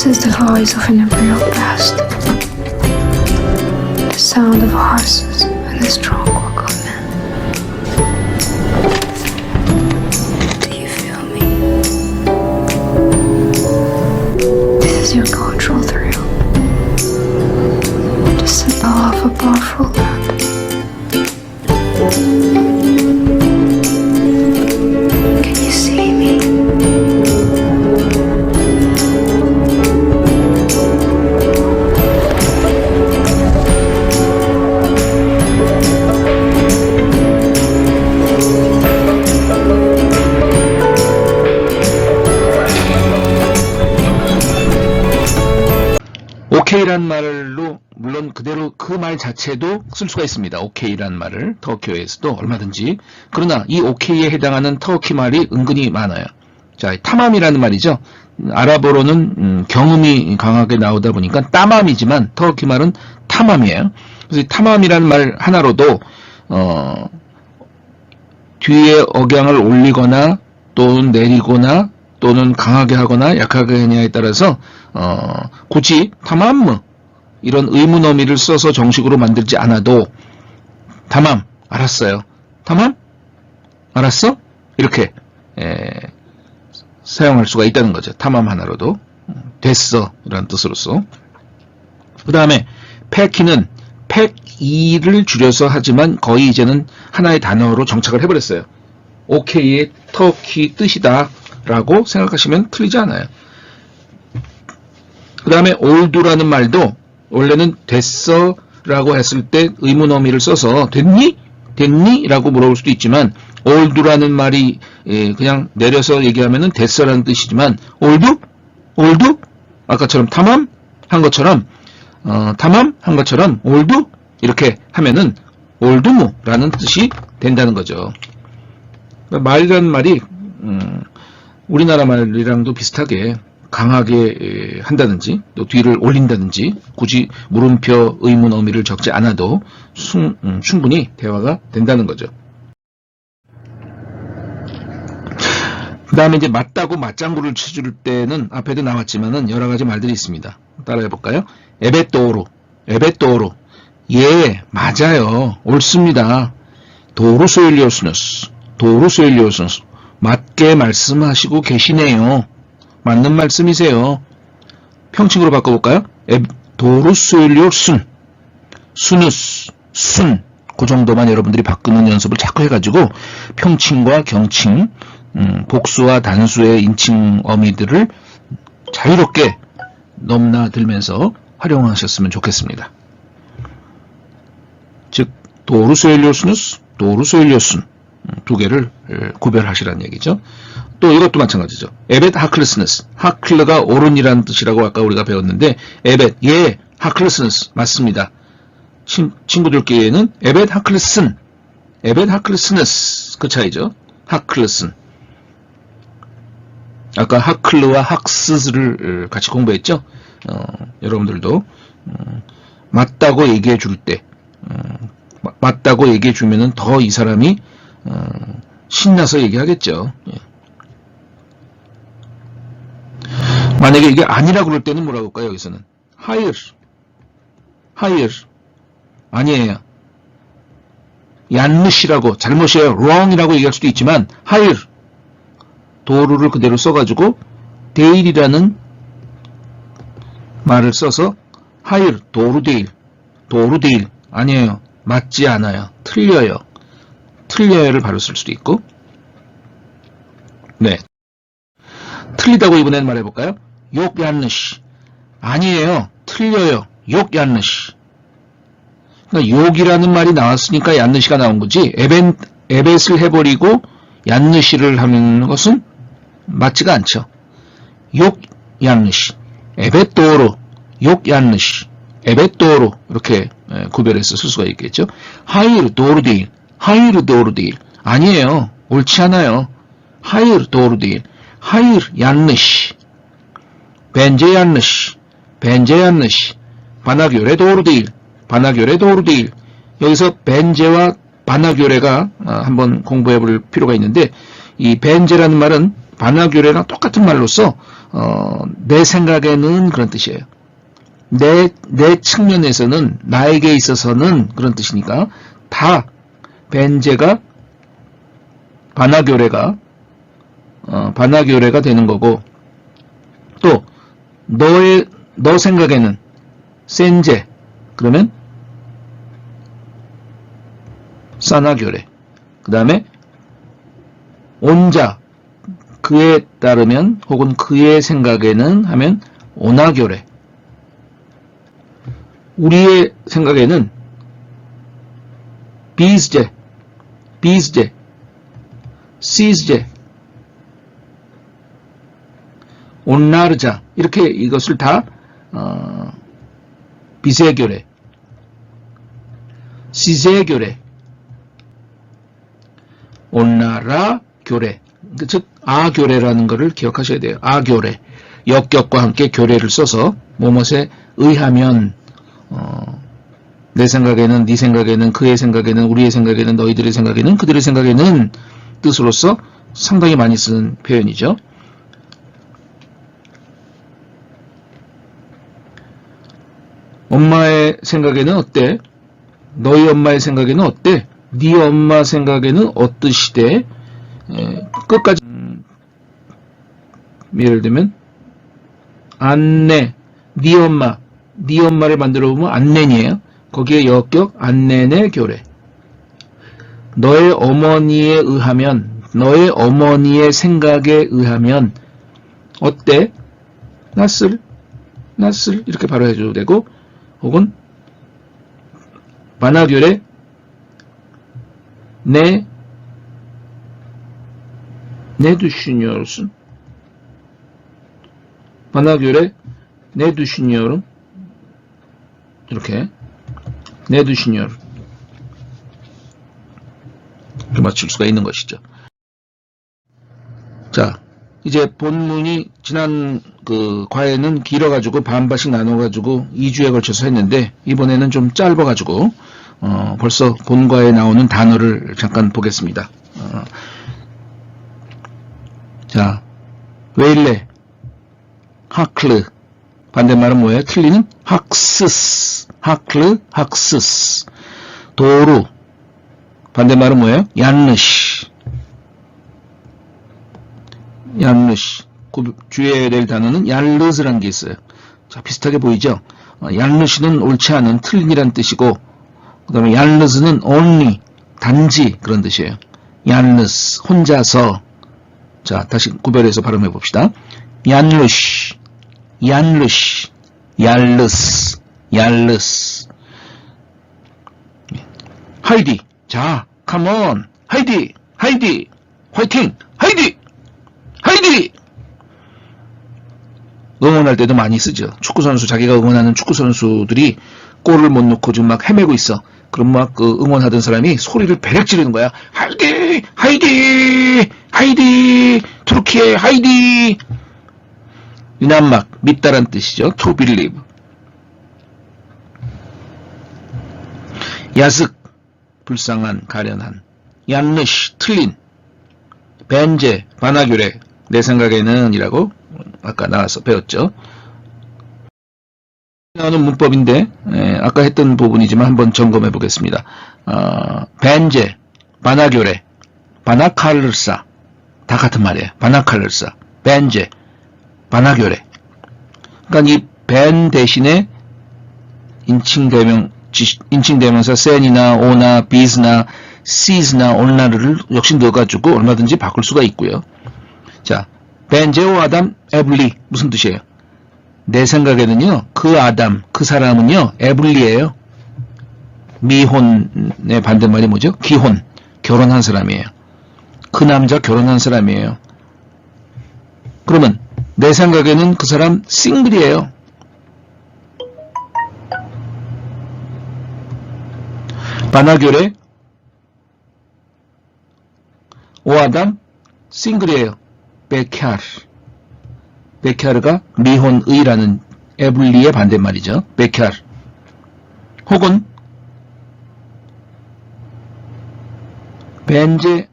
is the voice of an imperial past, the sound of horses and the strong walk of men. Do you feel me? This is your cultural thrill, the symbol of a powerful land. Can you see me? 오케이란 말로 물론 그대로 그 말 자체도 쓸 수가 있습니다. 오케이란 말을 터키어에서도 얼마든지. 그러나 이 오케이에 해당하는 터키 말이 은근히 많아요. 자, 타맘이라는 말이죠. 아랍어로는 경음이 강하게 나오다 보니까 따맘이지만 터키 말은 타맘이에요. 그래서 이 타맘이라는 말 하나로도 뒤에 억양을 올리거나 또는 내리거나 또는 강하게 하거나 약하게 하냐에 따라서 굳이 타맘 이런 의문 어미를 써서 정식으로 만들지 않아도 타맘 알았어요. 타맘 알았어? 이렇게 사용할 수가 있다는 거죠. 타맘 하나로도 됐어 이런 뜻으로서. 그 다음에 패키는 팩이를 줄여서 하지만 거의 이제는 하나의 단어로 정착을 해버렸어요. 오케이의 터키 뜻이다 라고 생각하시면 틀리지 않아요. 그 다음에 올드라는 말도 원래는 됐어 라고 했을 때 의문 어미를 써서 됐니? 됐니? 라고 물어볼 수도 있지만 올드라는 말이 그냥 내려서 얘기하면 됐어 라는 뜻이지만 올드? 올드? 아까처럼 타맘? 한 것처럼 타맘? 한 것처럼 올드? 이렇게 하면은 올드무 라는 뜻이 된다는 거죠. 말이라는 말이 우리나라 말이랑도 비슷하게 강하게 한다든지 또 뒤를 올린다든지 굳이 물음표 의문 어미를 적지 않아도 충분히 대화가 된다는 거죠. 그 다음에 이제 맞다고 맞장구를 쳐줄 때는 앞에도 나왔지만은 여러 가지 말들이 있습니다. 따라해 볼까요? 에베토로, 에베토로. 예, 맞아요. 옳습니다. 도루소일리오스너스, 도루소일리오스너스. 맞게 말씀하시고 계시네요. 맞는 말씀이세요. 평칭으로 바꿔볼까요? 도루소일리오순, 수누스, 순. 그 정도만 여러분들이 바꾸는 연습을 자꾸 해가지고 평칭과 경칭, 복수와 단수의 인칭 어미들을 자유롭게 넘나들면서 활용하셨으면 좋겠습니다. 즉 도루소일리오스누스, 도루소일리오순 두 개를 구별하시라는 얘기죠. 또 이것도 마찬가지죠. 에벳 하클레스너스, 하클레가 오른이라는 뜻이라고 아까 우리가 배웠는데 에벳, 예, 하클레스너스 맞습니다. 친구들끼리는 에벳 하클레슨, 에벳 하클레스너스 그 차이죠. 하클레슨. 아까 하클르와 학스를 같이 공부했죠. 여러분들도 맞다고 얘기해 줄 때 맞다고 얘기해 주면은 더 이 사람이 신나서 얘기하겠죠. 만약에 이게 아니라고 그럴 때는 뭐라고 할까요? 여기서는 higher, higher 아니에요. 얀느시라고 잘못이에요. wrong이라고 얘기할 수도 있지만 higher 도루를 그대로 써가지고 데일이라는 말을 써서 higher 도루데일, 도루데일 아니에요. 맞지 않아요. 틀려요. 틀려요를 바로 쓸 수도 있고. 네. 틀리다고 이번엔 말해볼까요? 욕얀느시. 아니에요. 틀려요. 욕얀느시. 그러니까 욕이라는 말이 나왔으니까 얀느시가 나온 거지. 에벳을 해버리고 얀느시를 하는 것은 맞지가 않죠. 욕얀느시. 에벳도로. 욕얀느시. 에벳도로. 이렇게 구별해서 쓸 수가 있겠죠. 하이르 도르데일. 하이르 도르데일. 아니에요. 옳지 않아요. 하이르 도르데일. 하이르 얀느시. 벤제 얀느시. 벤제 얀느시. 바나교레 도르데일. 바나교레 도르데일. 여기서 벤제와 바나교레가 한번 공부해 볼 필요가 있는데 이 벤제라는 말은 바나교레랑 똑같은 말로서 내 생각에는 그런 뜻이에요. 내 측면에서는, 나에게 있어서는 그런 뜻이니까, 다, 벤제가, 바나교레가 되는 거고, 또, 너 생각에는, 센제, 그러면, 사나교레. 그 다음에, 온자, 그에 따르면, 혹은 그의 생각에는 하면, 오나교레. 우리의 생각에는 비즈제, 시즈제, 온나르자 이렇게 이것을 다 비세교래, 시제교래, 온나라 교래, 즉 아교래라는 것을 기억하셔야 돼요. 아교래, 역격과 함께 교래를 써서 뭐뭇에 의하면 내 생각에는, 네 생각에는, 그의 생각에는, 우리의 생각에는, 너희들의 생각에는, 그들의 생각에는 뜻으로서 상당히 많이 쓰는 표현이죠. 엄마의 생각에는 어때? 너희 엄마의 생각에는 어때? 네 엄마 생각에는 어떠시대? 끝까지 예를 들면 안내, 네 엄마를 만들어 보면 안내니에요. 거기에 역격 안내네 교래. 너의 어머니에 의하면, 너의 어머니의 생각에 의하면 어때? 나슬 이렇게 바로 해줘도 되고, 혹은 바나교래 내 두시니어슨, 바나교래 내 두시니어름, 이렇게 내 두시니어름 맞출 수가 있는 것이죠. 자, 이제 본문이 지난 그 과에는 길어가지고 반반씩 나눠가지고 2주에 걸쳐서 했는데, 이번에는 좀 짧아가지고 벌써 본과에 나오는 단어를 잠깐 보겠습니다. 자, 웨일레, 하클르, 반대말은 뭐예요? 틀리는 학스스, 하클르, 학스스. 도루, 반대말은 뭐예요? 얀르시. 주의해야 될 단어는 얄르스라는 게 있어요. 자, 비슷하게 보이죠? 얄르시는 옳지 않은, 틀린이란 뜻이고, 그 다음에 얄르스는 only, 단지, 그런 뜻이에요. 얄르스, 혼자서. 자, 다시 구별해서 발음해 봅시다. 얄르시, 얄르스. 하이디, 자, come on, 하이디, 화이팅, 하이디! 응원할 때도 많이 쓰죠. 축구선수, 자기가 응원하는 축구선수들이 골을 못 넣고 지금 막 헤매고 있어. 그럼 막 그 응원하던 사람이 소리를 배렉 지르는 거야. 하이디! 투르키에 하이디! 이난막, 믿다란 뜻이죠. to believe. 야슥, 불쌍한, 가련한. 얀르시, 틀린. 벤제, 바나교레, 내 생각에는 이라고 아까 나와서 배웠죠. 나오는 문법인데, 아까 했던 부분이지만 한번 점검해 보겠습니다. 벤제, 바나교레, 바나칼르사, 다 같은 말이에요. 바나칼르사, 벤제, 바나교레. 그러니까 이 벤 대신에 인칭대명사 센이나 오나 비즈나 시즈나 온나르를 역시 넣어가지고 얼마든지 바꿀 수가 있고요. 자, 벤제오 아담 에블리 무슨 뜻이에요? 내 생각에는요, 그 아담, 그 사람은요, 에블리예요. 미혼의 반대말이 뭐죠? 기혼, 결혼한 사람이에요. 그 남자 결혼한 사람이에요. 그러면 내 생각에는 그 사람 싱글이에요. 바나교레 오아담 싱글이에요. 베캬르가 미혼의라는 에블리의 반대말이죠. 베캬르. 혹은 벤제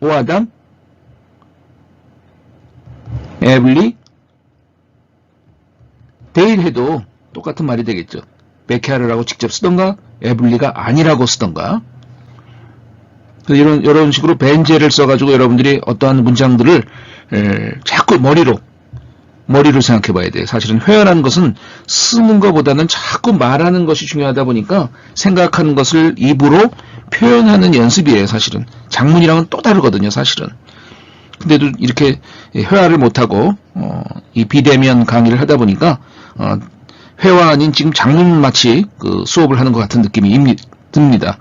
오아담 에블리 데일 해도 똑같은 말이 되겠죠. 베케하르라고 직접 쓰던가 에블리가 아니라고 쓰던가. 이런 식으로 벤제를 써가지고 여러분들이 어떠한 문장들을 자꾸 머리로 생각해 봐야 돼요. 사실은 회화라는 것은 쓰는 것보다는 자꾸 말하는 것이 중요하다 보니까 생각하는 것을 입으로 표현하는 연습이에요. 사실은 장문이랑은 또 다르거든요. 사실은. 근데도 이렇게 회화를 못하고 이 비대면 강의를 하다 보니까 회화 아닌 지금 장문 마치 그 수업을 하는 것 같은 느낌이 듭니다.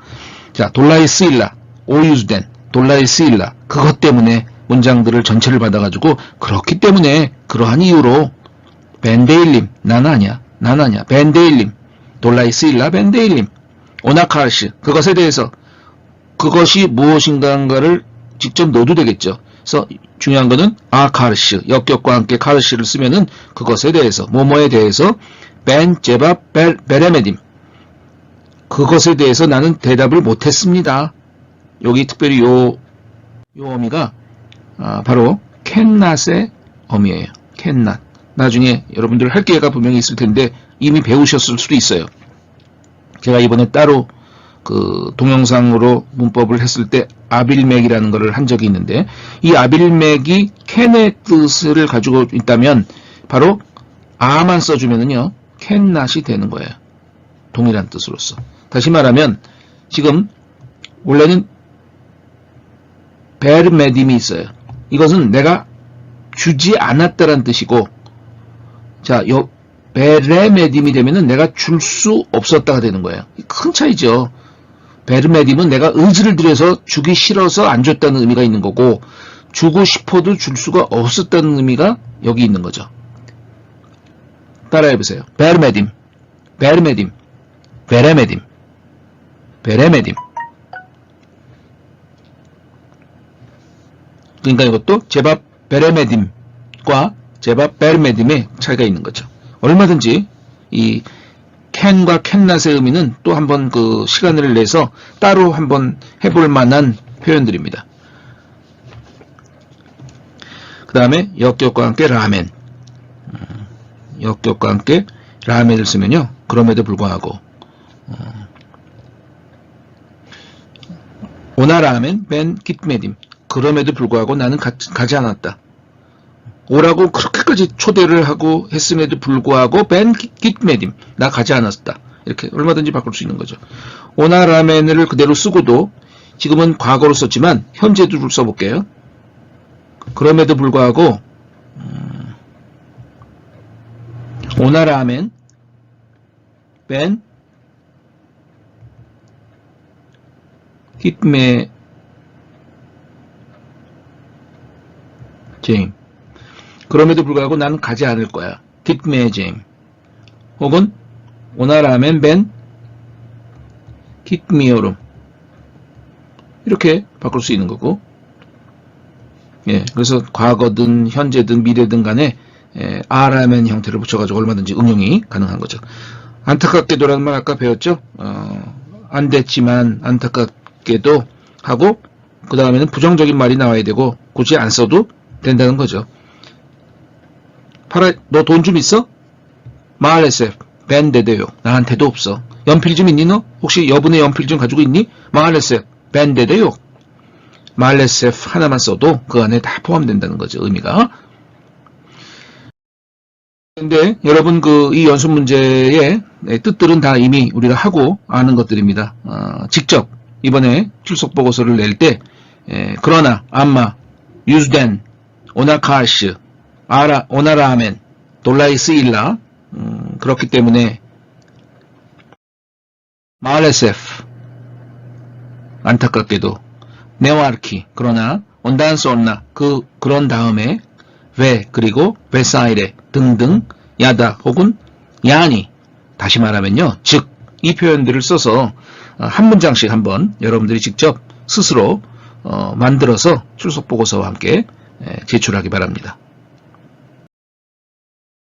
자, 돌라이 쓰일라, 오유즈된, 돌라이 쓰일라, 그것 때문에 문장들을 전체를 받아가지고 그렇기 때문에 그러한 이유로 벤데일님, 난 아니야, 벤데일님, 돌라이 쓰일라 벤데일님, 오나카르시, 그것에 대해서 그것이 무엇인가를 직접 넣어도 되겠죠. 그래서 중요한 거는 카르시, 역격과 함께 카르시를 쓰면은 그것에 대해서, 뭐뭐에 대해서 벤 제바 베레메딤, 그것에 대해서 나는 대답을 못했습니다. 여기 특별히 요 어미가 바로 캔낫의 어미예요. 캔낫. 나중에 여러분들 할 기회가 분명히 있을 텐데 이미 배우셨을 수도 있어요. 제가 이번에 따로 그 동영상으로 문법을 했을 때 아빌맥이라는 것을 한 적이 있는데 이 아빌맥이 캔의 뜻을 가지고 있다면 바로 아만 써주면은요 캔낫이 되는 거예요. 동일한 뜻으로서. 다시 말하면 지금 원래는 베르메딤이 있어요. 이것은 내가 주지 않았다란 뜻이고, 자, 베레메딤이 되면은 내가 줄 수 없었다가 되는 거예요. 큰 차이죠. 베르메딤은 내가 의지를 들여서 주기 싫어서 안 줬다는 의미가 있는 거고, 주고 싶어도 줄 수가 없었다는 의미가 여기 있는 거죠. 따라해보세요. 베르메딤, 베르메딤, 베레메딤, 베레메딤. 그러니까 이것도 제밥 베레메딤과 제밥 베르메딤의 차이가 있는 거죠. 얼마든지 이 캔과 캔낫의 의미는 또 한번 그 시간을 내서 따로 한번 해볼 만한 표현들입니다. 그 다음에 역격과 함께 라멘. 역격과 함께 라멘을 쓰면요. 그럼에도 불구하고 오나라멘 벤 kitmedim. 그럼에도 불구하고 나는 가지 않았다. 오라고 그렇게까지 초대를 하고 했음에도 불구하고 벤 kitmedim. 나 가지 않았다. 이렇게 얼마든지 바꿀 수 있는 거죠. 오나라멘을 그대로 쓰고도 지금은 과거로 썼지만 현재도 써볼게요. 그럼에도 불구하고 오나라멘 벤 kitme 제임. 그럼에도 불구하고 나는 가지 않을 거야. kitme 제임. 혹은 오나라멘 벤 kitmeorum. 이렇게 바꿀 수 있는 거고. 예, 그래서 과거든 현재든 미래든 간에 아라멘 형태를 붙여가지고 얼마든지 응용이 가능한 거죠. 안타깝게도라는 말 아까 배웠죠? 안 됐지만 안타깝게도 하고 그 다음에는 부정적인 말이 나와야 되고 굳이 안 써도 된다는 거죠. 너 돈 좀 있어? 마을레세 벤데데요. 나한테도 없어. 연필 좀 있니 너? 혹시 여분의 연필 좀 가지고 있니? 마을레세 벤데데요. 마을레세 하나만 써도 그 안에 다 포함된다는 거죠. 의미가. 근데 여러분 이 연습 문제의 뜻들은 다 이미 우리가 하고 아는 것들입니다. 직접 이번에 출석 보고서를 낼 때 그러나 암마 유즈덴 오나카르시 오나라멘 돌라이 스일라 그렇기 때문에 마알레세프 안타깝게도 네와르키 그러나 온단스 온나 그런 다음에 왜 그리고 베사이레 등등 야다 혹은 야니 다시 말하면요 즉 이 표현들을 써서 한 문장씩 한번 여러분들이 직접 스스로 만들어서 출석 보고서와 함께 제출하기 바랍니다.